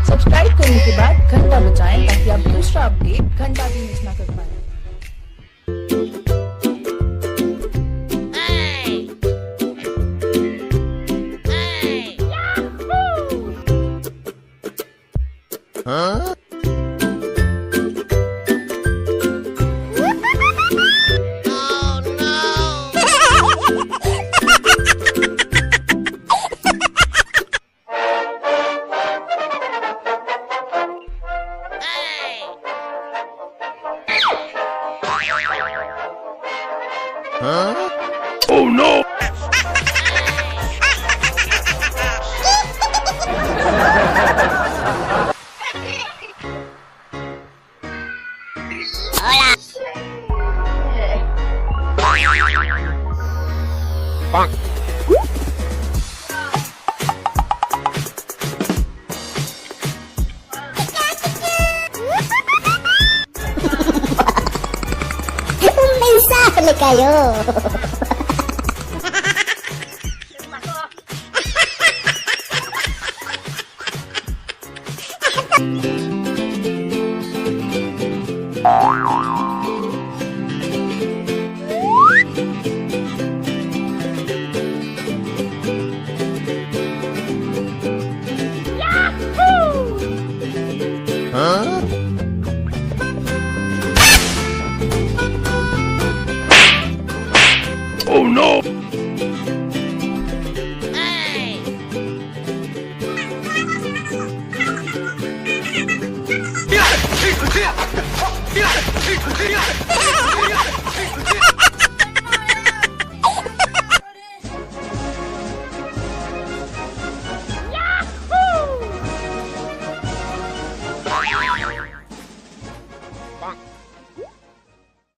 सब्सक्राइब करने के बाद घंटा बजाएं ताकि आप दूसरा अपडेट घंटा भी मिस ना कर पाए। Huh? Huh? Oh no! Bonk. Mensahe kayo. Huh? Oh no! Hey!